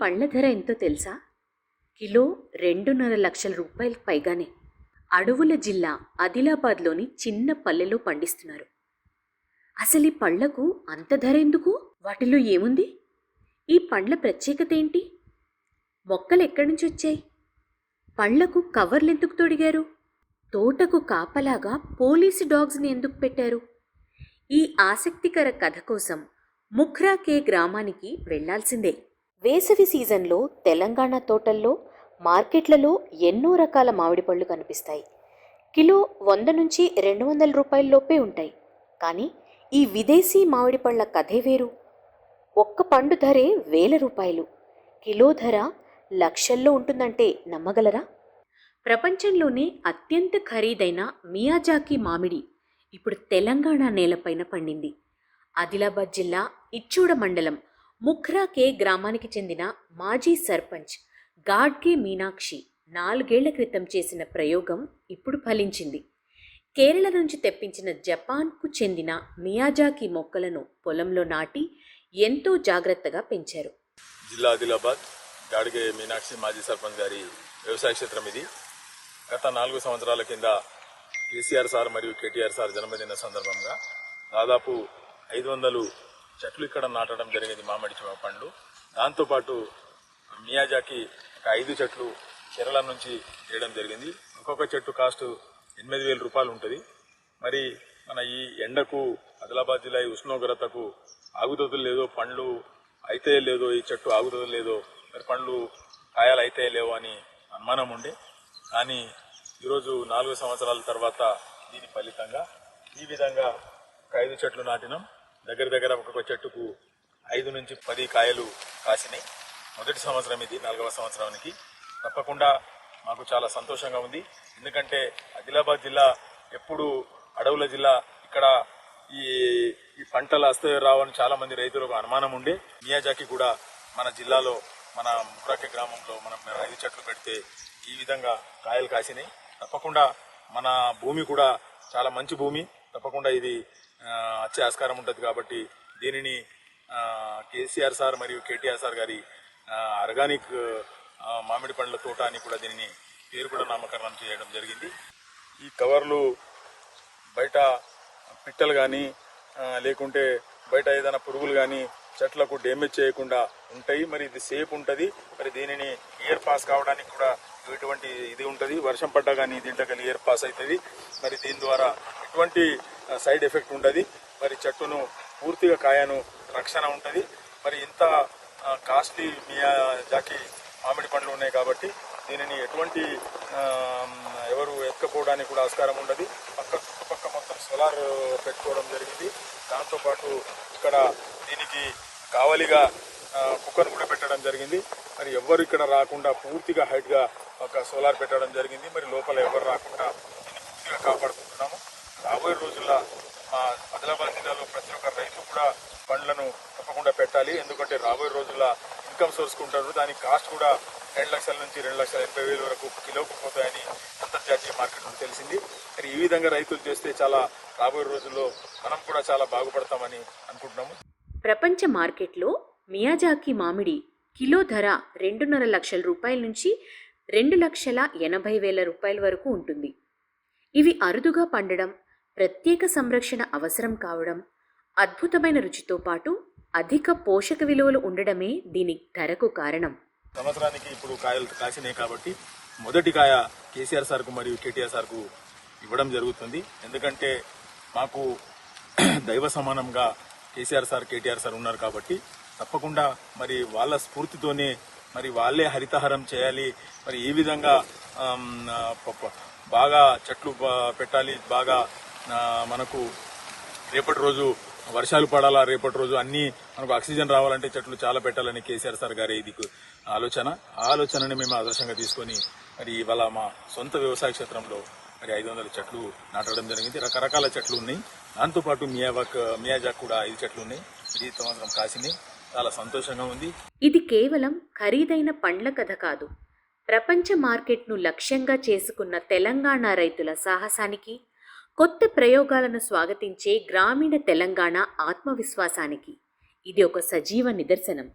పళ్ళ ధర ఎంతో తెలుసా? కిలో 2.5 లక్షల రూపాయలకు పైగానే. అడవుల జిల్లా ఆదిలాబాద్లోని చిన్న పల్లెలో పండిస్తున్నారు. అసలు ఈ పళ్లకు అంత ధర ఎందుకు? వాటిలో ఏముంది? ఈ పండ్ల ప్రత్యేకత ఏంటి? మొక్కలు ఎక్కడి నుంచి వచ్చాయి? పళ్లకు కవర్లు ఎందుకు తొడిగారు? తోటకు కాపలాగా పోలీసు డాగ్స్ని ఎందుకు పెట్టారు? ఈ ఆసక్తికర కథ కోసం ముఖ్రా కే గ్రామానికి వెళ్లాల్సిందే. వేసవి సీజన్లో తెలంగాణ తోటల్లో, మార్కెట్లలో ఎన్నో రకాల మామిడి పళ్ళు కనిపిస్తాయి. కిలో 100 నుంచి 200 రూపాయల్లోపే ఉంటాయి. కానీ ఈ విదేశీ మామిడి పళ్ళ కథే వేరు. ఒక్క పండు ధరే 1000 రూపాయలు. కిలో ధర లక్షల్లో ఉంటుందంటే నమ్మగలరా? ప్రపంచంలోనే అత్యంత ఖరీదైన మియాజాకి మామిడి ఇప్పుడు తెలంగాణ నేలపైన పండింది. ఆదిలాబాద్ జిల్లా ఇచ్చూడ మండలం ముఖ్రా కే గ్రామానికి చెందిన మాజీ సర్పంచ్ గాడ్గే మీనాక్షి 4 ఏళ్ల క్రితం చేసిన ప్రయోగం ఇప్పుడు ఫలించింది. కేరళ నుంచి తెప్పించిన జపాన్కు చెందిన మియాజాకి మొక్కలను పొలంలో నాటి ఎంతో జాగ్రత్తగా పెంచారు. జిల్లా ఆదిలాబాద్ గాడ్గే మీనాక్షి మాజీ సర్పంచ్ గారి వ్యవసాయ క్షేత్రం ఇది. గత 4 సంవత్సరాల కింద కేసీఆర్ సార్ మరియు కేటీఆర్ సార్ జన్మదిన సందర్భంగా దాదాపు 500 చెట్లు ఇక్కడ నాటడం జరిగింది, మామిడి పండ్లు. దాంతోపాటు మియాజాకి ఒక 5 చెట్లు కేరళ నుంచి చేయడం జరిగింది. ఒక్కొక్క చెట్టు కాస్ట్ 80,000 రూపాయలు ఉంటుంది. మరి మన ఈ ఎండకు, ఆదిలాబాద్ జిల్లా ఈ ఉష్ణోగ్రతకు ఆగుతుందో లేదో, పండ్లు అయితే లేదో, ఈ చెట్టు ఆగుతుందో లేదో, మరి పండ్లు కాయలు అయితే లేవో అని అనుమానం ఉండే. కానీ ఈరోజు 4 సంవత్సరాల తర్వాత దీని ఫలితంగా ఈ విధంగా ఒక 5 చెట్లు నాటినాం. దగ్గర ఒక్కొక్క చెట్టుకు 5 నుంచి 10 కాయలు కాసినాయి. మొదటి సంవత్సరం ఇది, 4వ సంవత్సరానికి. తప్పకుండా మాకు చాలా సంతోషంగా ఉంది. ఎందుకంటే ఆదిలాబాద్ జిల్లా ఎప్పుడు అడవుల జిల్లా, ఇక్కడ ఈ పంటలు వస్తే రావని చాలా మంది రైతులకు అనుమానం ఉండే. మియాజాకి కూడా మన జిల్లాలో, మన ముఖ్రాకే గ్రామంలో మనం 5 చెట్లు పెడితే ఈ విధంగా కాయలు కాసినాయి. తప్పకుండా మన భూమి కూడా చాలా మంచి భూమి, తప్పకుండా ఇది వచ్చే ఆస్కారం ఉంటుంది. కాబట్టి దీనిని కేసీఆర్ సార్ మరియు కేటీఆర్ సార్ గారి ఆర్గానిక్ మామిడి పండ్ల తోట అని కూడా దీనిని పేరు కూడా నామకరణం చేయడం జరిగింది. ఈ కవర్లు బయట పిట్టలు కానీ లేకుంటే బయట ఏదైనా పురుగులు కానీ చెట్లకు డ్యామేజ్ చేయకుండా ఉంటాయి. మరి ఇది సేఫ్ ఉంటుంది. మరి దీనిని ఇయర్ పాస్ కావడానికి కూడా ఎటువంటి ఇది ఉంటుంది. వర్షం పడ్డా కానీ దీంట్లో ఇయర్ పాస్ అవుతుంది. మరి దీని ద్వారా ఎటువంటి సైడ్ ఎఫెక్ట్ ఉండదు. మరి చెట్టును పూర్తిగా కాయను రక్షణ ఉంటుంది. మరి ఇంత కాస్ట్లీ మియాజాకి మామిడి పండ్లు ఉన్నాయి కాబట్టి దీనిని ఎటువంటి ఎవరు ఎత్తుకపోవడానికి కూడా ఆస్కారం ఉండదు. చుట్టుపక్క మొత్తం సోలార్ పెట్టుకోవడం జరిగింది. దాంతోపాటు ఇక్కడ దీనికి కావలిగా కుక్కను కూడా పెట్టడం జరిగింది. మరి ఎవరు ఇక్కడ రాకుండా పూర్తిగా హైట్గా ఒక సోలార్ పెట్టడం జరిగింది. మరి లోపల ఎవరు రాకుండా దీన్ని పూర్తిగా కాపాడుకుంటున్నాము. రాబోయే రోజుల్లో మా ఆదిలాబాద్ జిల్లాలో ప్రతి ఒక్క రైతు కూడా పండ్లను తప్పకుండా పెట్టాలి. ఎందుకంటే రాబోయే రోజుల్లో ఇన్కమ్ సోర్స్ ఉంటారు. దాని కాస్ట్ కూడా 2 లక్షల నుంచి 2,80,000 వరకు కిలోకు పోతాయని అంతర్జాతీయ మార్కెట్ నుంచి తెలిసింది. మరి ఈ విధంగా రైతులు చేస్తే చాలా రాబోయే రోజుల్లో మనం కూడా చాలా బాగుపడతామని అనుకుంటున్నాము. ప్రపంచ మార్కెట్లో మియాజాకి మామిడి కిలో ధర 2.5 లక్షల రూపాయల నుంచి 2,80,000 రూపాయల వరకు ఉంటుంది. ఇవి అరుదుగా పండడం, ప్రత్యేక సంరక్షణ అవసరం కావడం, అద్భుతమైన రుచితో పాటు అధిక పోషక విలువలు ఉండడమే దీని ధరకు కారణం. సంవత్సరానికి ఇప్పుడు కాయలు కాసినాయి కాబట్టి మొదటి కాయ కేసీఆర్ సార్కు మరియు కేటీఆర్ సార్కు ఇవ్వడం జరుగుతుంది. ఎందుకంటే మాకు దైవ సమానంగా కేసీఆర్ సార్, కేటీఆర్ సార్ ఉన్నారు కాబట్టి తప్పకుండా మరి వాళ్ళ స్ఫూర్తితోనే మరి వాళ్ళే హరితహారం చేయాలి. మరి ఈ విధంగా బాగా చెట్లు పెట్టాలి. బాగా మనకు రేపటి రోజు వర్షాలు పడాలా, రేపటి రోజు అన్ని మనకు ఆక్సిజన్ రావాలంటే చెట్లు చాలా పెట్టాలని కేసీఆర్ సార్ గారి ఇది ఆలోచనని మేము ఆదర్శంగా తీసుకొని మరి ఇవాళ మా సొంత వ్యవసాయ క్షేత్రంలో మరి 500 చెట్లు నాటడం జరిగింది. రకరకాల చెట్లు ఉన్నాయి. దాంతోపాటు మియాజాక్ కూడా 5 చెట్లు ఉన్నాయి. ఈ సంవత్సరం కాసినాయి. చాలా సంతోషంగా ఉంది. ఇది కేవలం ఖరీదైన పండ్ల కథ కాదు. ప్రపంచ మార్కెట్ను లక్ష్యంగా చేసుకున్న తెలంగాణ రైతుల సాహసానికి, కొత్త ప్రయోగాలను స్వాగతించే గ్రామీణ తెలంగాణ ఆత్మవిశ్వాసానికి ఇది ఒక సజీవ నిదర్శనం.